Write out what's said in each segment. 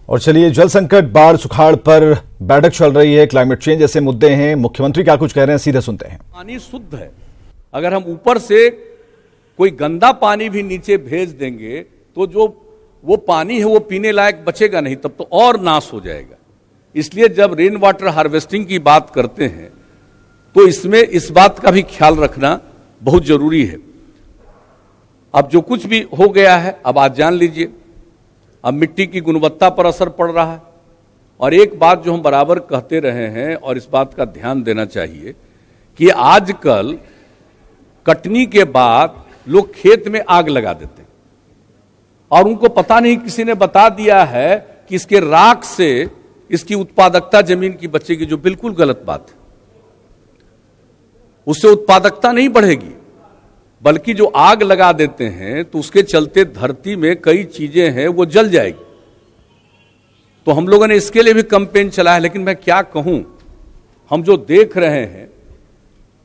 और चलिए, जल संकट, बाढ़, सुखाड़ पर बैठक चल रही है, क्लाइमेट चेंज जैसे मुद्दे हैं। मुख्यमंत्री क्या कुछ कह रहे हैं, सीधे सुनते हैं। पानी शुद्ध है, अगर हम ऊपर से कोई गंदा पानी भी नीचे भेज देंगे तो जो वो पानी है वो पीने लायक बचेगा नहीं, तब तो और नाश हो जाएगा। इसलिए जब रेन वाटर हार्वेस्टिंग की बात करते हैं तो इसमें इस बात का भी ख्याल रखना बहुत जरूरी है। अब जो कुछ भी हो गया है, अब आज जान लीजिए, अब मिट्टी की गुणवत्ता पर असर पड़ रहा है। और एक बात जो हम बराबर कहते रहे हैं और इस बात का ध्यान देना चाहिए कि आजकल कटनी के बाद लोग खेत में आग लगा देते हैं और उनको पता नहीं, किसी ने बता दिया है कि इसके राख से इसकी उत्पादकता जमीन की बचेगी, जो बिल्कुल गलत बात है। उससे उत्पादकता नहीं बढ़ेगी, बल्कि जो आग लगा देते हैं तो उसके चलते धरती में कई चीजें हैं वो जल जाएगी। तो हम लोगों ने इसके लिए भी कैंपेन चलाया। लेकिन मैं क्या कहूं, हम जो देख रहे हैं,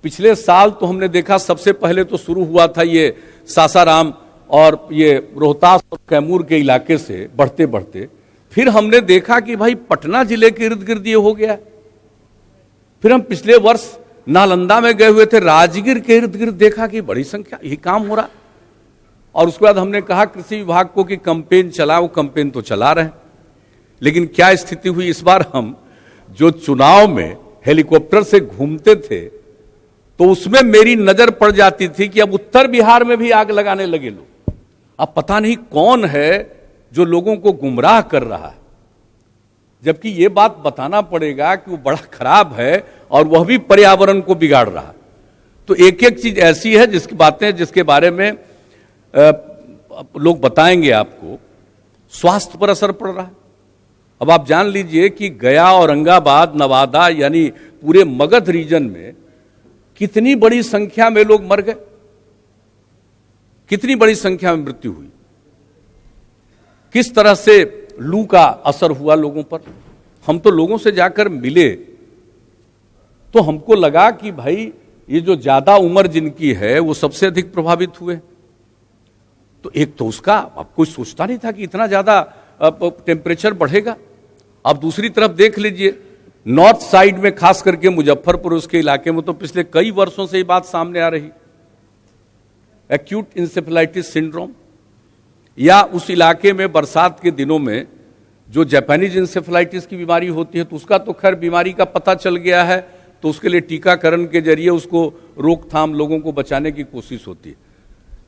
पिछले साल तो हमने देखा, सबसे पहले तो शुरू हुआ था ये सासाराम और ये रोहतास और कैमूर के इलाके से बढ़ते बढ़ते, फिर हमने देखा कि भाई पटना जिले के इर्द गिर्द ये हो गया। फिर हम पिछले वर्ष नालंदा में गए हुए थे, राजगीर के इर्द गिर्द देखा कि बड़ी संख्या यही काम हो रहा। और उसके बाद हमने कहा कृषि विभाग को कि कैंपेन चलाओ। कैंपेन तो चला रहे हैं, लेकिन क्या स्थिति हुई इस बार, हम जो चुनाव में हेलीकॉप्टर से घूमते थे तो उसमें मेरी नजर पड़ जाती थी कि अब उत्तर बिहार में भी आग लगाने लगे लोग। अब पता नहीं कौन है जो लोगों को गुमराह कर रहा है, जबकि ये बात बताना पड़ेगा कि वो बड़ा खराब है और वह भी पर्यावरण को बिगाड़ रहा है। तो एक एक चीज ऐसी है जिसकी बातें, जिसके बारे में लोग बताएंगे आपको। स्वास्थ्य पर असर पड़ रहा है। अब आप जान लीजिए कि गया, औरंगाबाद, नवादा, यानी पूरे मगध रीजन में कितनी बड़ी संख्या में लोग मर गए, कितनी बड़ी संख्या में मृत्यु हुई, किस तरह से लू का असर हुआ लोगों पर। हम तो लोगों से जाकर मिले तो हमको लगा कि भाई ये जो ज्यादा उम्र जिनकी है वो सबसे अधिक प्रभावित हुए। तो एक तो उसका अब कोई सोचता नहीं था कि इतना ज्यादा टेम्परेचर बढ़ेगा। अब दूसरी तरफ देख लीजिए, नॉर्थ साइड में खास करके मुजफ्फरपुर, उसके इलाके में तो पिछले कई वर्षों से ये बात सामने आ रही, एक्यूट इंसेफेलाइटिस सिंड्रोम, या उस इलाके में बरसात के दिनों में जो जापानीज इंसेफेलाइटिस की बीमारी होती है, तो उसका तो खैर बीमारी का पता चल गया है, तो उसके लिए टीकाकरण के जरिए उसको रोकथाम, लोगों को बचाने की कोशिश होती है।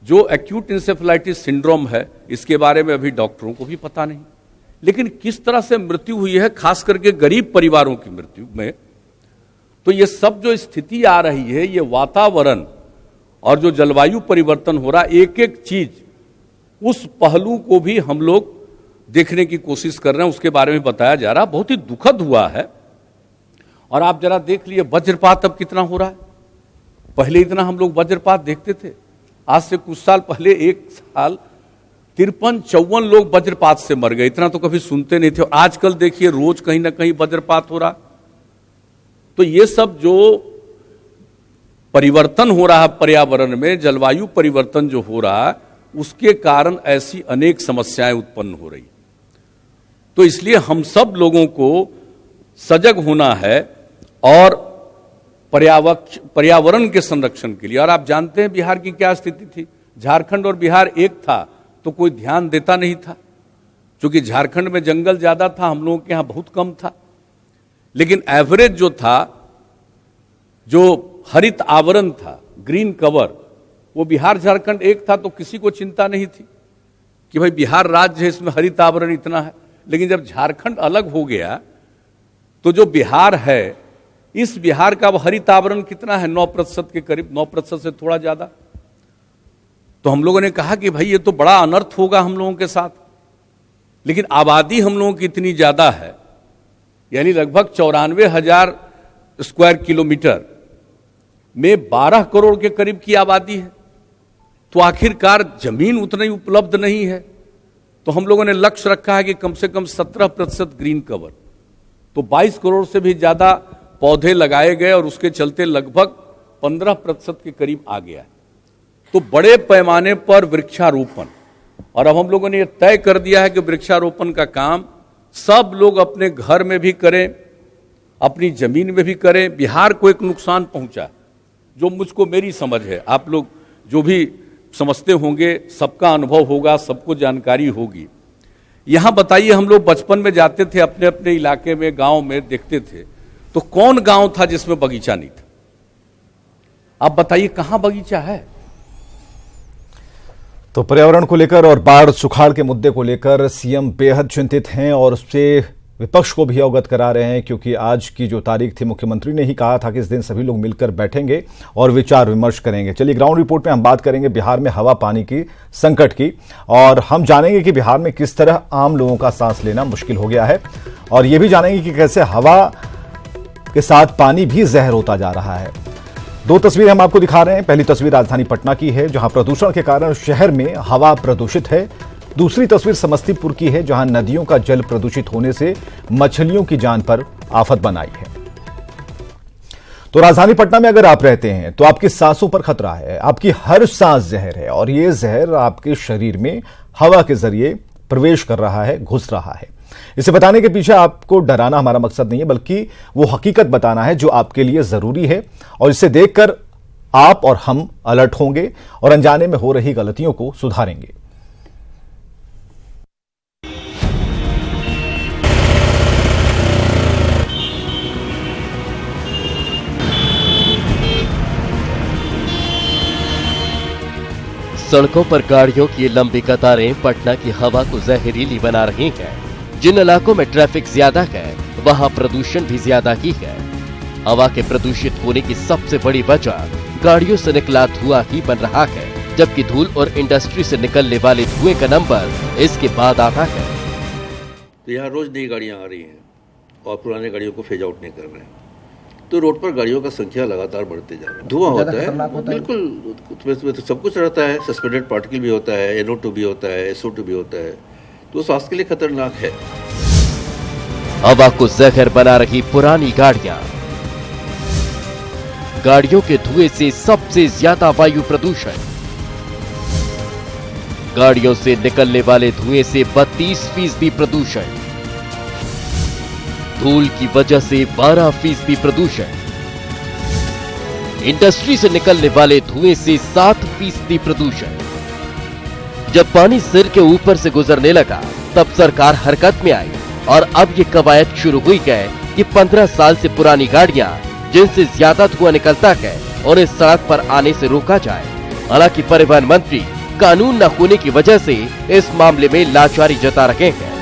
जो एक्यूट इंसेफेलाइटिस सिंड्रोम है, इसके बारे में अभी डॉक्टरों को भी पता नहीं। लेकिन किस तरह से मृत्यु हुई है, खास करके गरीब परिवारों की मृत्यु में, तो ये सब जो स्थिति आ रही है, ये वातावरण और जो जलवायु परिवर्तन हो रहा, एक एक चीज उस पहलू को भी हम लोग देखने की कोशिश कर रहे हैं, उसके बारे में बताया जा रहा। बहुत ही दुखद हुआ है। और आप जरा देख लिए वज्रपात अब कितना हो रहा है। पहले इतना हम लोग वज्रपात देखते थे, आज से कुछ साल पहले, एक साल 53-54 लोग वज्रपात से मर गए, इतना तो कभी सुनते नहीं थे। और आजकल देखिए रोज कहीं ना कहीं वज्रपात हो रहा। तो ये सब जो परिवर्तन हो रहा है पर्यावरण में, जलवायु परिवर्तन जो हो रहा है, उसके कारण ऐसी अनेक समस्याएं उत्पन्न हो रही। तो इसलिए हम सब लोगों को सजग होना है और पर्यावरण के संरक्षण के लिए। और आप जानते हैं बिहार की क्या स्थिति थी। झारखंड और बिहार एक था तो कोई ध्यान देता नहीं था, क्योंकि झारखंड में जंगल ज्यादा था, हम लोगों के यहां बहुत कम था। लेकिन एवरेज जो था, जो हरित आवरण था, ग्रीन कवर, वो बिहार झारखंड एक था, तो किसी को चिंता नहीं थी कि भाई बिहार राज्य है, इसमें हरित आवरण इतना है। लेकिन जब झारखंड अलग हो गया तो जो बिहार है, इस बिहार का हरित आवरण कितना है, 9% के करीब, 9% से थोड़ा ज्यादा। तो हम लोगों ने कहा कि भाई ये तो बड़ा अनर्थ होगा हम लोगों के साथ। लेकिन आबादी हम लोगों की इतनी ज्यादा है, यानी लगभग 94,000 स्क्वायर किलोमीटर में 12 करोड़ के करीब की आबादी है। तो आखिरकार जमीन उतनी उपलब्ध नहीं है। तो हम लोगों ने लक्ष्य रखा है कि कम से कम 17% ग्रीन कवर, तो 22 करोड़ से भी ज्यादा पौधे लगाए गए और उसके चलते लगभग 15% के करीब आ गया है। तो बड़े पैमाने पर वृक्षारोपण, और अब हम लोगों ने यह तय कर दिया है कि वृक्षारोपण का काम सब लोग अपने घर में भी करें, अपनी जमीन में भी करें। बिहार को एक नुकसान पहुंचा जो मुझको मेरी समझ है, आप लोग जो भी समझते होंगे, सबका अनुभव होगा, सबको जानकारी होगी। यहां बताइए, हम लोग बचपन में जाते थे अपने अपने इलाके में, गांव में देखते थे, तो कौन गांव था जिसमें बगीचा नहीं था? आप बताइए कहां बगीचा है? तो पर्यावरण को लेकर और बाढ़ सुखाड़ के मुद्दे को लेकर सीएम बेहद चिंतित हैं और उससे विपक्ष को भी अवगत करा रहे हैं, क्योंकि आज की जो तारीख थी, मुख्यमंत्री ने ही कहा था कि इस दिन सभी लोग मिलकर बैठेंगे और विचार विमर्श करेंगे। चलिए, ग्राउंड रिपोर्ट में हम बात करेंगे बिहार में हवा पानी की संकट की, और हम जानेंगे कि बिहार में किस तरह आम लोगों का सांस लेना मुश्किल हो गया है, और ये भी जानेंगे कि कैसे हवा के साथ पानी भी जहर होता जा रहा है। दो तस्वीरें हम आपको दिखा रहे हैं। पहली तस्वीर राजधानी पटना की है, जहां प्रदूषण के कारण शहर में हवा प्रदूषित है। दूसरी तस्वीर समस्तीपुर की है, जहां नदियों का जल प्रदूषित होने से मछलियों की जान पर आफत बनाई है। तो राजधानी पटना में अगर आप रहते हैं तो आपकी सांसों पर खतरा है, आपकी हर सांस जहर है, और यह जहर आपके शरीर में हवा के जरिए प्रवेश कर रहा है, घुस रहा है। इसे बताने के पीछे आपको डराना हमारा मकसद नहीं है, बल्कि वो हकीकत बताना है जो आपके लिए जरूरी है, और इसे देखकर आप और हम अलर्ट होंगे और अनजाने में हो रही गलतियों को सुधारेंगे। सड़कों पर गाड़ियों की लंबी कतारें पटना की हवा को जहरीली बना रही हैं। जिन इलाकों में ट्रैफिक ज्यादा है, वहां प्रदूषण भी ज्यादा ही है। हवा के प्रदूषित होने की सबसे बड़ी वजह गाड़ियों से निकला धुआं ही बन रहा है, जबकि धूल और इंडस्ट्री से निकलने वाले धुएं का नंबर इसके बाद आता है। तो यहाँ रोज नई गाड़ियाँ आ रही हैं और पुराने गाड़ियों को फेज आउट नहीं कर रहे हैं, तो रोड पर गाड़ियों का संख्या लगातार बढ़ते जा रहा है। धुआं होता है, बिल्कुल, उसमें तो सब कुछ रहता है, सस्पेंडेड पार्टिकल भी होता है, NO2 भी होता है, SO2 भी होता है, तो स्वास्थ्य के लिए खतरनाक है। हवा को जहर बना रही पुरानी गाड़ियां, गाड़ियों के धुएं से सबसे ज्यादा वायु प्रदूषण, गाड़ियों से निकलने वाले धुएं से 32% प्रदूषण, धूल की वजह से 12% प्रदूषण, इंडस्ट्री से निकलने वाले धुएं से 7% प्रदूषण। जब पानी सिर के ऊपर से गुजरने लगा, तब सरकार हरकत में आई और अब ये कवायद शुरू हुई है कि 15 साल से पुरानी गाड़ियां जिनसे ज्यादा धुआं निकलता है उन्हें सड़क पर आने से रोका जाए। हालांकि परिवहन मंत्री कानून न होने की वजह से इस मामले में लाचारी जता रहे हैं।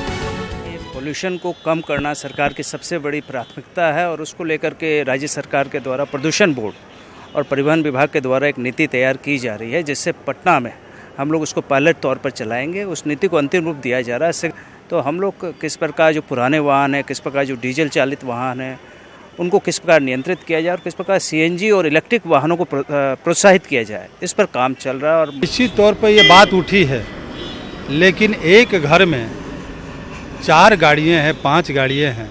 पोल्यूशन को कम करना सरकार की सबसे बड़ी प्राथमिकता है, और उसको लेकर के राज्य सरकार के द्वारा प्रदूषण बोर्ड और परिवहन विभाग के द्वारा एक नीति तैयार की जा रही है, जिससे पटना में हम लोग उसको पायलट तौर पर चलाएंगे। उस नीति को अंतिम रूप दिया जा रहा है। इससे तो हम लोग किस प्रकार जो पुराने वाहन हैं, किस प्रकार जो डीजल चालित वाहन हैं, उनको किस प्रकार नियंत्रित किया जाए और किस प्रकार CNG और इलेक्ट्रिक वाहनों को प्रोत्साहित किया जाए, इस पर काम चल रहा है। और निश्चित तौर पर ये बात उठी है, लेकिन एक घर में 4 गाड़ियाँ हैं, 5 गाड़ियाँ हैं,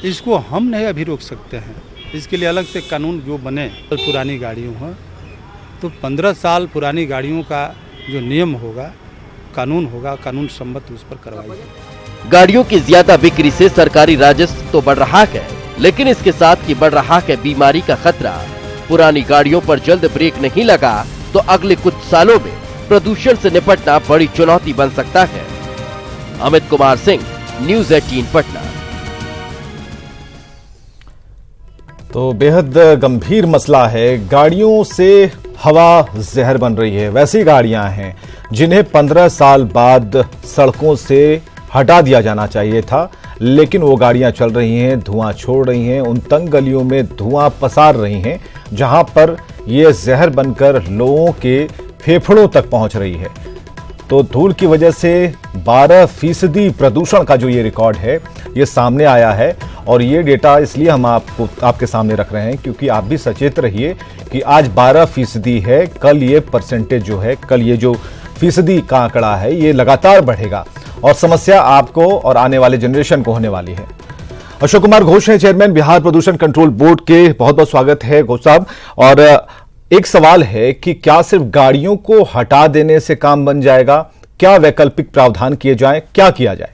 इसको हम नहीं अभी रोक सकते हैं। इसके लिए अलग से कानून जो बने। पुरानी गाड़ियों हैं तो 15 साल पुरानी गाड़ियों का जो नियम होगा, कानून होगा, कानून सम्मत उस पर कार्रवाई होगी। गाड़ियों की ज्यादा बिक्री से सरकारी राजस्व तो बढ़ रहा है, लेकिन इसके साथ ही बढ़ रहा है बीमारी का खतरा। पुरानी गाड़ियों पर जल्द ब्रेक नहीं लगा तो अगले कुछ सालों में प्रदूषण से निपटना बड़ी चुनौती बन सकता है। अमित कुमार सिंह, न्यूज़ 18 पटना। तो बेहद गंभीर मसला है। गाड़ियों से हवा जहर बन रही है। वैसी गाड़ियां हैं जिन्हें 15 साल बाद सड़कों से हटा दिया जाना चाहिए था, लेकिन वो गाड़ियां चल रही हैं, धुआं छोड़ रही हैं, उन तंग गलियों में धुआं पसार रही हैं जहां पर ये जहर बनकर लोगों के फेफड़ों तक पहुंच रही है। तो धूल की वजह से 12% प्रदूषण का जो ये रिकॉर्ड है, ये सामने आया है। और ये डेटा इसलिए हम आपके सामने रख रहे हैं क्योंकि आप भी सचेत रहिए कि आज 12% है, कल ये परसेंटेज जो है, कल ये जो फीसदी का आंकड़ा है, ये लगातार बढ़ेगा और समस्या आपको और आने वाले जनरेशन को होने वाली है। अशोक कुमार घोष हैं चेयरमैन बिहार प्रदूषण कंट्रोल बोर्ड के। बहुत बहुत स्वागत है घोष साहब। और एक सवाल है कि क्या सिर्फ गाड़ियों को हटा देने से काम बन जाएगा? क्या वैकल्पिक प्रावधान किए जाएं? क्या किया जाए?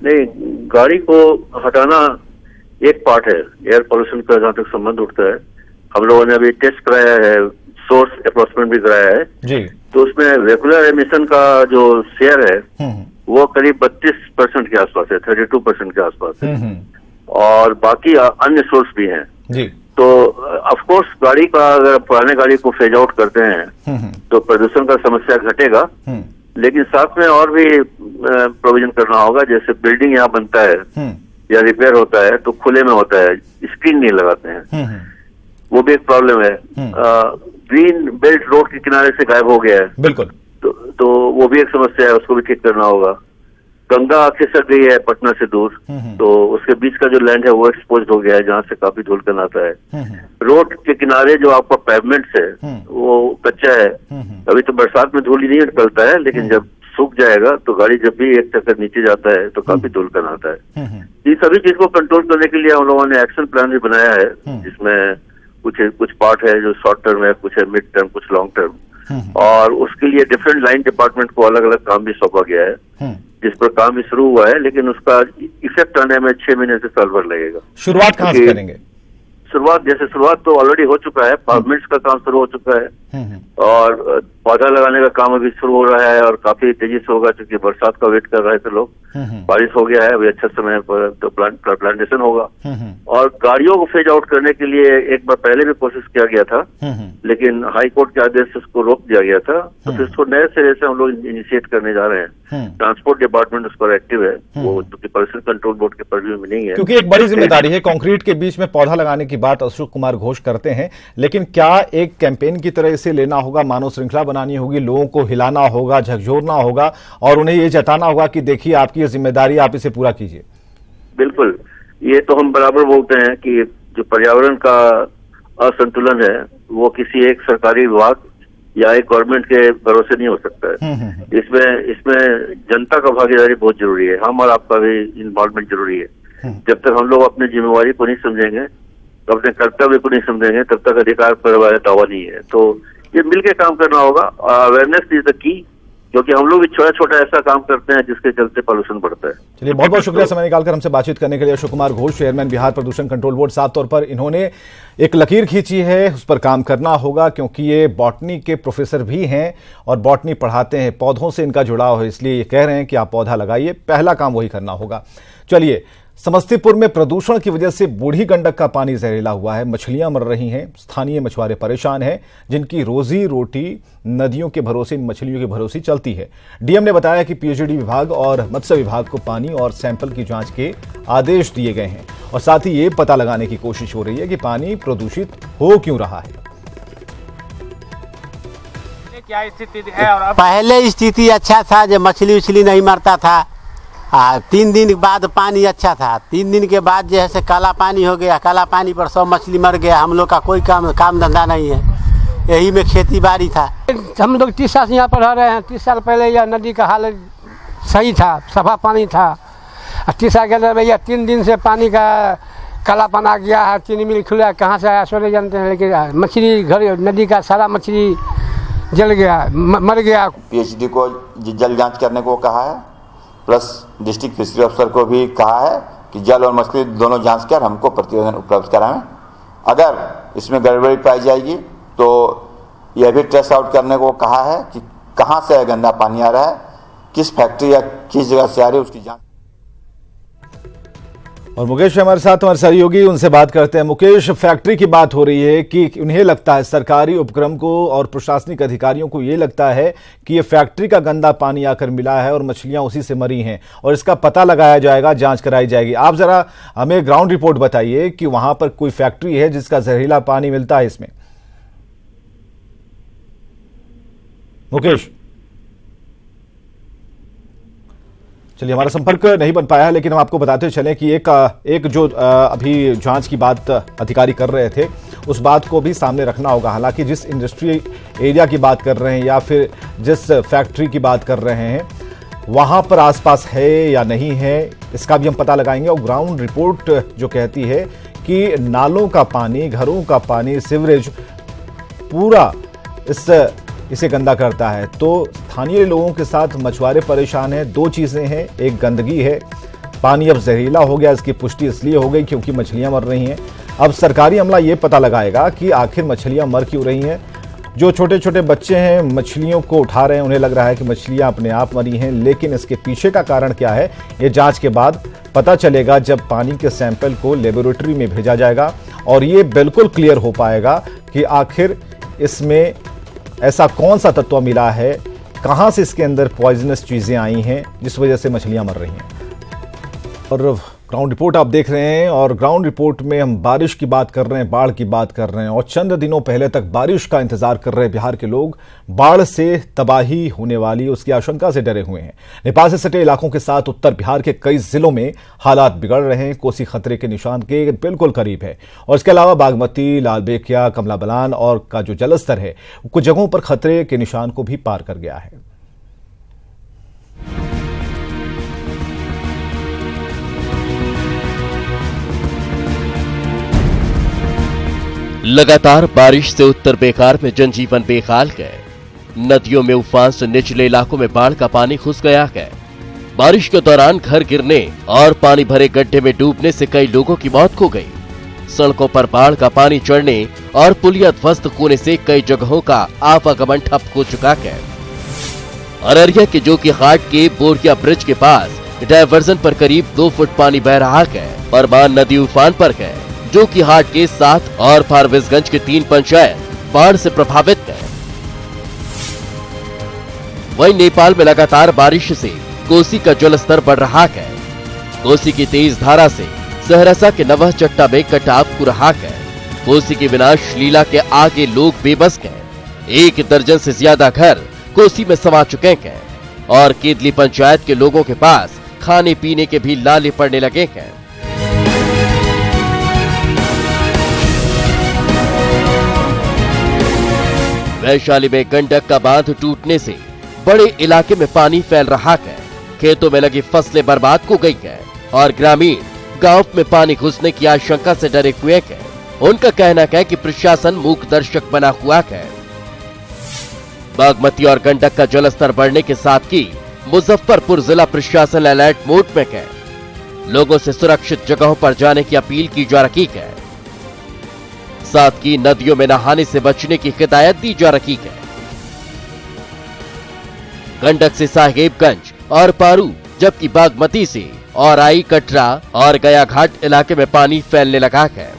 नहीं, गाड़ी को हटाना एक पार्ट है, एयर पोल्यूशन का जहाँ तक संबंध उठता है। हम लोगों ने अभी टेस्ट कराया है, सोर्स अप्रोचमेंट भी कराया है जी। तो उसमें रेगुलर एमिशन का जो शेयर है वो करीब 32% के आसपास है, 32% के आसपास है, और बाकी अन्य सोर्स भी हैं जी। तो ऑफ कोर्स गाड़ी का अगर पुराने गाड़ी को फेज आउट करते हैं तो प्रदूषण का समस्या घटेगा, लेकिन साथ में और भी प्रोविजन करना होगा। जैसे बिल्डिंग यहाँ बनता है या रिपेयर होता है तो खुले में होता है, स्क्रीन नहीं लगाते हैं, वो भी एक प्रॉब्लम है। ग्रीन बेल्ट रोड के किनारे से गायब हो गया है, बिल्कुल, तो वो भी एक समस्या है, उसको भी ठीक करना होगा। गंगा खिसक गई है पटना से दूर, तो उसके बीच का जो लैंड है वो एक्सपोज हो गया है, जहाँ से काफी धूलकण आता है। रोड के किनारे जो आपका पेवमेंट है वो कच्चा है, अभी तो बरसात में धूल ही नहीं निकलता है, लेकिन जब सूख जाएगा तो गाड़ी जब भी एक चक्कर नीचे जाता है तो काफी धूलकण आता है। ये सभी चीज को कंट्रोल करने के लिए हम लोगों ने एक्शन प्लान भी बनाया है, जिसमें कुछ पार्ट है जो शॉर्ट टर्म है, कुछ है मिड टर्म, कुछ लॉन्ग टर्म, और उसके लिए डिफरेंट लाइन डिपार्टमेंट को अलग अलग काम भी सौंपा गया है, जिस पर काम भी शुरू हुआ है, लेकिन उसका इफेक्ट आने में 6 महीने से साल भर लगेगा। शुरुआत कहाँ से करेंगे? शुरुआत तो ऑलरेडी हो चुका है, परमिट्स का काम शुरू हो चुका है और पौधा लगाने का काम अभी शुरू हो रहा है और काफी तेजी से होगा, क्योंकि बरसात का वेट कर रहे थे लोग। बारिश हो गया है, अभी अच्छा समय पर तो प्लांटेशन होगा। और गाड़ियों को फेज आउट करने के लिए एक बार पहले भी कोशिश किया गया था, लेकिन हाई कोर्ट के आदेश से उसको रोक दिया गया था, तो फिर इसको नए सिरे से हम लोग इनिशिएट करने जा रहे हैं। ट्रांसपोर्ट डिपार्टमेंट उस पर एक्टिव है, वो पोल्यूशन कंट्रोल बोर्ड के परव्यू में नहीं है, क्योंकि एक बड़ी जिम्मेदारी है। कंक्रीट के बीच में पौधा लगाने की बात अशोक कुमार घोष करते हैं, लेकिन क्या एक कैंपेन की तरह इसे लेना होगा, मानव श्रृंखला बनानी होगी, लोगों को हिलाना होगा, झकझोरना होगा और उन्हें ये जताना होगा कि देखिए आपकी ये जिम्मेदारी, आप इसे पूरा कीजिए? बिल्कुल, ये तो हम बराबर बोलते हैं कि जो पर्यावरण का असंतुलन है वो किसी एक सरकारी विभाग या एक गवर्नमेंट के भरोसे नहीं हो सकता है। इसमें जनता का भागीदारी बहुत जरूरी है, हम और आपका भी इन्वॉल्वमेंट जरूरी है। जब तक हम लोग अपनी जिम्मेवारी को नहीं समझेंगे, तो अपने कर्तव्य को नहीं समझेंगे, तब तक अधिकार पर हमारा दावा नहीं है। तो ये मिलके काम करना होगा, अवेयरनेस इज द की, क्योंकि हम लोग भी छोटा छोटा ऐसा काम करते हैं जिसके चलते पॉल्यूशन बढ़ता है। चलिए, बहुत बहुत शुक्रिया समय निकालकर हमसे बातचीत करने के लिए। अशोक कुमार घोष, चेयरमैन बिहार प्रदूषण कंट्रोल बोर्ड, साफ तौर पर इन्होंने एक लकीर खींची है, उस पर काम करना होगा, क्योंकि ये बॉटनी के प्रोफेसर भी हैं और बॉटनी पढ़ाते हैं, पौधों से इनका जुड़ाव है, इसलिए ये कह रहे हैं कि आप पौधा लगाइए, पहला काम वही करना होगा। चलिए, समस्तीपुर में प्रदूषण की वजह से बूढ़ी गंडक का पानी जहरीला हुआ है, मछलियां मर रही हैं, स्थानीय मछुआरे परेशान हैं, जिनकी रोजी रोटी नदियों के भरोसे, इन मछलियों के भरोसे चलती है। डीएम ने बताया कि पीएचडी विभाग और मत्स्य विभाग को पानी और सैंपल की जांच के आदेश दिए गए हैं और साथ ही ये पता लगाने की कोशिश हो रही है कि पानी प्रदूषित हो क्यों रहा है। क्या स्थिति है? और पहले स्थिति अच्छा था, जब मछली उछली नहीं मरता था। 3 दिन बाद पानी अच्छा था, 3 दिन के बाद जो है से काला पानी हो गया, काला पानी पर सब मछली मर गया। हम लोग का कोई काम धंधा नहीं है, यही में खेती बाड़ी था। हम लोग 30 साल से यहाँ पर रह रहे हैं। 30 साल पहले यह नदी का हाल सही था, सफा पानी था। 30 साल के अंदर भैया 3 दिन से पानी का कालापन आ गया है, चीनी मिल खुला, कहाँ से आया सो नहीं जानते हैं, लेकिन मछली घर नदी का सारा मछली जल गया, मर गया। पीएचडी को जल जांच करने को कहा है, प्लस डिस्ट्रिक्ट फिशरी अफसर को भी कहा है कि जल और मछली दोनों जांच कर हमको प्रतिवेदन उपलब्ध कराएं। अगर इसमें गड़बड़ी पाई जाएगी तो यह भी ट्रेस आउट करने को कहा है कि कहां से गंदा पानी आ रहा है, किस फैक्ट्री या किस जगह से आ रही है, उसकी जांच। और मुकेश हमारे साथ, हमारे सहयोगी, उनसे बात करते हैं। मुकेश, फैक्ट्री की बात हो रही है कि उन्हें लगता है, सरकारी उपक्रम को और प्रशासनिक अधिकारियों को ये लगता है कि ये फैक्ट्री का गंदा पानी आकर मिला है और मछलियां उसी से मरी हैं और इसका पता लगाया जाएगा, जांच कराई जाएगी। आप जरा हमें ग्राउंड रिपोर्ट बताइए कि वहां पर कोई फैक्ट्री है जिसका जहरीला पानी मिलता है इसमें? मुकेश, चलिए, हमारा संपर्क नहीं बन पाया है, लेकिन हम आपको बताते चलें कि एक जो अभी जांच की बात अधिकारी कर रहे थे, उस बात को भी सामने रखना होगा। हालांकि जिस इंडस्ट्री एरिया की बात कर रहे हैं या फिर जिस फैक्ट्री की बात कर रहे हैं, वहां पर आसपास है या नहीं है, इसका भी हम पता लगाएंगे। और ग्राउंड रिपोर्ट जो कहती है कि नालों का पानी, घरों का पानी, सीवरेज पूरा इसे गंदा करता है। तो स्थानीय लोगों के साथ मछुआरे परेशान हैं। 2 चीजें हैं, एक गंदगी है, पानी अब जहरीला हो गया, इसकी पुष्टि इसलिए हो गई क्योंकि मछलियां मर रही हैं। अब सरकारी अमला ये पता लगाएगा कि आखिर मछलियां मर क्यों रही हैं। जो छोटे छोटे बच्चे हैं मछलियों को उठा रहे हैं, उन्हें लग रहा है कि मछलियां अपने आप मरी हैं, लेकिन इसके पीछे का कारण क्या है ये जांच के बाद पता चलेगा, जब पानी के सैंपल को लेबोरेटरी में भेजा जाएगा और ये बिल्कुल क्लियर हो पाएगा कि आखिर इसमें ऐसा कौन सा तत्व मिला है, कहां से इसके अंदर पॉइजनस चीजें आई हैं जिस वजह से मछलियां मर रही हैं। और ग्राउंड रिपोर्ट आप देख रहे हैं और ग्राउंड रिपोर्ट में हम बारिश की बात कर रहे हैं, बाढ़ की बात कर रहे हैं और चंद दिनों पहले तक बारिश का इंतजार कर रहे बिहार के लोग बाढ़ से तबाही होने वाली उसकी आशंका से डरे हुए हैं। नेपाल से सटे इलाकों के साथ उत्तर बिहार के कई जिलों में हालात बिगड़ रहे हैं। कोसी खतरे के निशान के बिल्कुल करीब है और इसके अलावा बागमती, लालबेकिया, कमला बलान और का जो जलस्तर है कुछ जगहों पर खतरे के निशान को भी पार कर गया है। लगातार बारिश से उत्तर बिहार में जनजीवन बेहाल है। नदियों में उफान से निचले इलाकों में बाढ़ का पानी घुस गया है। बारिश के दौरान घर गिरने और पानी भरे गड्ढे में डूबने से कई लोगों की मौत हो गई। सड़कों पर बाढ़ का पानी चढ़ने और पुलिया ध्वस्त होने से कई जगहों का आवागमन ठप हो चुका है। अररिया के जोकी घाट के बोरिया ब्रिज के पास डायवर्जन पर करीब 2 फुट पानी बह रहा है। परमान नदी उफान पर है। जोकी हाट के 7 और फारबिसगंज के 3 पंचायत बाढ़ से प्रभावित है। वहीं नेपाल में लगातार बारिश से कोसी का जलस्तर बढ़ रहा है। कोसी की तेज धारा से सहरसा के नवहचट्टा में कटाव हो रहा है। कोसी की विनाश लीला के आगे लोग बेबस हैं। 1 दर्जन से ज्यादा घर कोसी में समा चुके हैं और केदली पंचायत के लोगों के पास खाने पीने के भी लाले पड़ने लगे हैं। वैशाली में गंडक का बांध टूटने से बड़े इलाके में पानी फैल रहा है। खेतों में लगी फसलें बर्बाद हो गई है और ग्रामीण गांव में पानी घुसने की आशंका से डरे हुए हैं। उनका कहना है कि प्रशासन मूक दर्शक बना हुआ है। बागमती और गंडक का जलस्तर बढ़ने के साथ ही मुजफ्फरपुर जिला प्रशासन अलर्ट मोड में है। लोगों से सुरक्षित जगहों पर जाने की अपील की जा रही है। साथ ही नदियों में नहाने से बचने की हिदायत दी जा रही है। गंडक से साहेबगंज और पारू, जबकि बागमती से औराई, कटरा और गया घाट इलाके में पानी फैलने लगा है।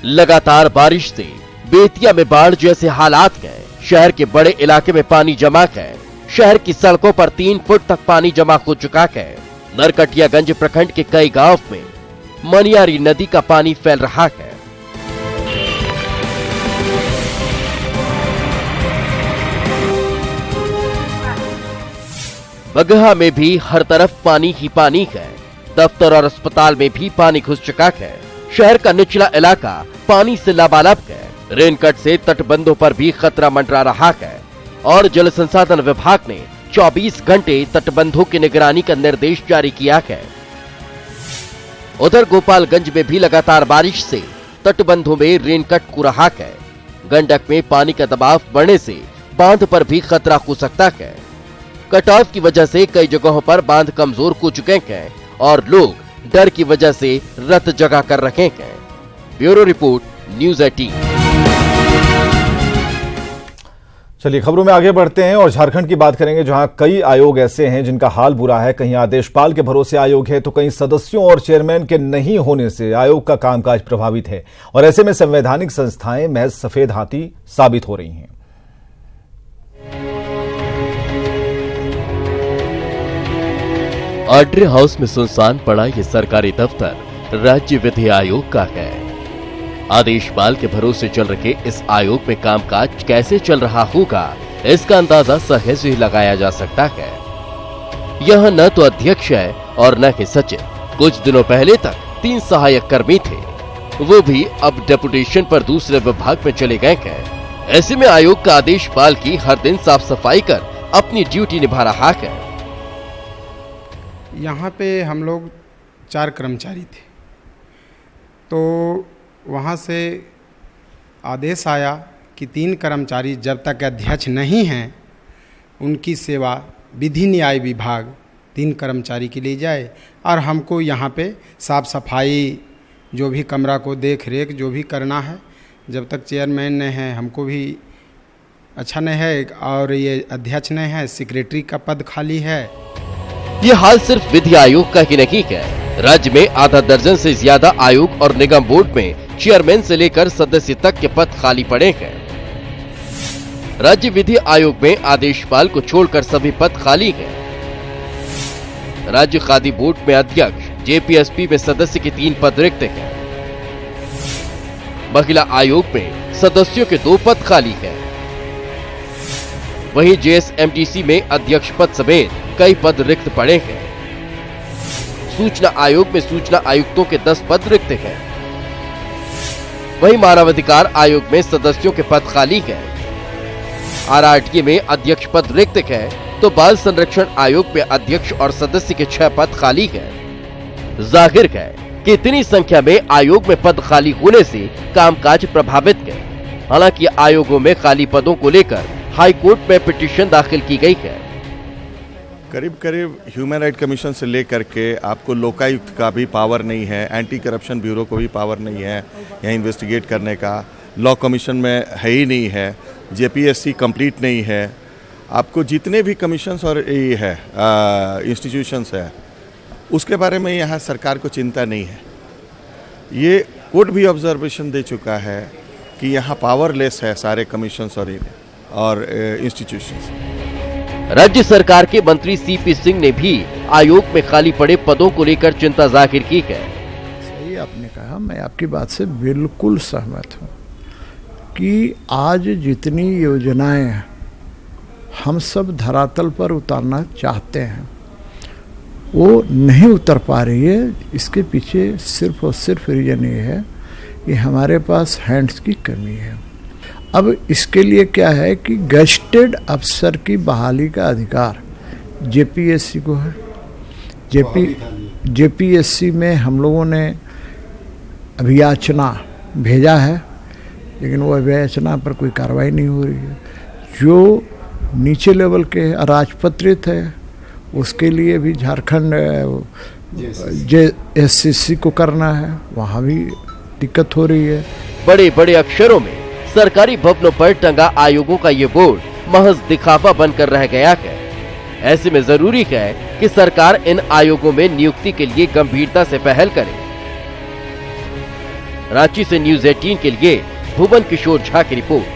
लगातार बारिश से बेतिया में बाढ़ जैसे हालात हैं। शहर के बड़े इलाके में पानी जमा है। शहर की सड़कों पर 3 फुट तक पानी जमा हो चुका है। नरकटियागंज प्रखंड के कई गांव में मनियारी नदी का पानी फैल रहा है। बगहा में भी हर तरफ पानी ही पानी है। दफ्तर और अस्पताल में भी पानी घुस चुका है। शहर का निचला इलाका पानी से लबालब है। रेनकट से तटबंधों पर भी खतरा मंडरा रहा है और जल संसाधन विभाग ने 24 घंटे तटबंधों की निगरानी का निर्देश जारी किया है। उधर गोपालगंज में भी लगातार बारिश से तटबंधों में रेनकट हो रहा है। गंडक में पानी का दबाव बढ़ने से बांध पर भी खतरा हो सकता है। कटाव की वजह से कई जगहों पर बांध कमजोर हो चुके हैं और लोग डर की वजह से रत जगा कर रखे हैं। Bureau report, news 18। चलिए खबरों में आगे बढ़ते हैं और झारखंड की बात करेंगे, जहां कई आयोग ऐसे हैं जिनका हाल बुरा है। कहीं आदेशपाल के भरोसे आयोग है तो कहीं सदस्यों और चेयरमैन के नहीं होने से आयोग का कामकाज प्रभावित है और ऐसे में संवैधानिक संस्थाएं महज सफेद हाथी साबित हो रही हैं। ऑड्रे हाउस में सुनसान पड़ा ये सरकारी दफ्तर राज्य विधि आयोग का है। आदेशपाल के भरोसे चल रहे इस आयोग में कामकाज कैसे चल रहा होगा, इसका अंदाजा सहज ही लगाया जा सकता है। यह न तो अध्यक्ष है और न ही सचिव। कुछ दिनों पहले तक 3 सहायक कर्मी थे, वो भी अब डेपुटेशन पर दूसरे विभाग में चले गए हैं। ऐसे में आयोग का आदेशपाल की हर दिन साफ सफाई कर अपनी ड्यूटी निभा रहा है। यहाँ पे हम लोग 4 कर्मचारी थे, तो वहाँ से आदेश आया कि 3 कर्मचारी जब तक अध्यक्ष नहीं हैं उनकी सेवा विधि न्याय विभाग 3 कर्मचारी के लिए जाए और हमको यहाँ पे साफ सफाई, जो भी कमरा को देख रेख जो भी करना है, जब तक चेयरमैन नहीं है हमको भी अच्छा नहीं है, और ये अध्यक्ष नहीं है, सेक्रेटरी का पद खाली है। ये हाल सिर्फ विधि आयोग का ही नहीं है। राज्य में आधा दर्जन से ज्यादा आयोग और निगम बोर्ड में चेयरमैन से लेकर सदस्य तक के पद खाली पड़े हैं। राज्य विधि आयोग में आदेशपाल को छोड़कर सभी पद खाली हैं। राज्य खादी बोर्ड में अध्यक्ष, जेपीएसपी में सदस्य के 3 पद रिक्त हैं। महिला आयोग में सदस्यों के 2 पद खाली हैं। वहीं जेएसएमटीसी में अध्यक्ष पद समेत कई पद रिक्त पड़े हैं। सूचना आयोग में सूचना आयुक्तों के 10 पद रिक्त हैं। वहीं मानवाधिकार आयोग में सदस्यों के पद खाली हैं। आरआरटी में अध्यक्ष पद रिक्त है, तो बाल संरक्षण आयोग में अध्यक्ष और सदस्य के 6 पद खाली हैं। जाहिर है कि इतनी संख्या में आयोग में पद खाली होने से कामकाज प्रभावित है। हालांकि आयोगों में खाली पदों को लेकर हाई कोर्ट में पिटीशन दाखिल की गई है। करीब करीब ह्यूमन राइट कमीशन से लेकर के आपको लोकायुक्त का भी पावर नहीं है, एंटी करप्शन ब्यूरो को भी पावर नहीं है यहाँ इन्वेस्टिगेट करने का, लॉ कमीशन में है ही नहीं है, जेपीएससी कंप्लीट नहीं है। आपको जितने भी कमीशंस और ये है इंस्टीट्यूशंस है, उसके बारे में यहाँ सरकार को चिंता नहीं है। ये कोर्ट भी ऑब्जर्वेशन दे चुका है कि यहाँ पावरलेस है सारे कमीशंस और इंस्टीट्यूशंस। राज्य सरकार के मंत्री सीपी सिंह ने भी आयोग में खाली पड़े पदों को लेकर चिंता जाहिर की है। सही आपने कहा, मैं आपकी बात से बिल्कुल सहमत हूँ कि आज जितनी योजनाएं हम सब धरातल पर उतारना चाहते हैं वो नहीं उतर पा रही है। इसके पीछे सिर्फ और सिर्फ रीजन ये है कि हमारे पास हैंड्स की कमी है। अब इसके लिए क्या है कि गजेटेड अफसर की बहाली का अधिकार जेपीएससी को है। जेपीएससी में हम लोगों ने अभियाचना भेजा है, लेकिन वो अभियाचना पर कोई कार्रवाई नहीं हो रही है। जो नीचे लेवल के अराजपत्रित है उसके लिए भी झारखंड जेएससीसी को करना है, वहाँ भी दिक्कत हो रही है। बड़े बड़े अक्षरों में सरकारी भवनों पर टंगा आयोगों का ये बोर्ड महज दिखावा बनकर रह गया है। ऐसे में जरूरी है कि सरकार इन आयोगों में नियुक्ति के लिए गंभीरता से पहल करे। रांची से न्यूज़ 18 के लिए भुवन किशोर झा की रिपोर्ट।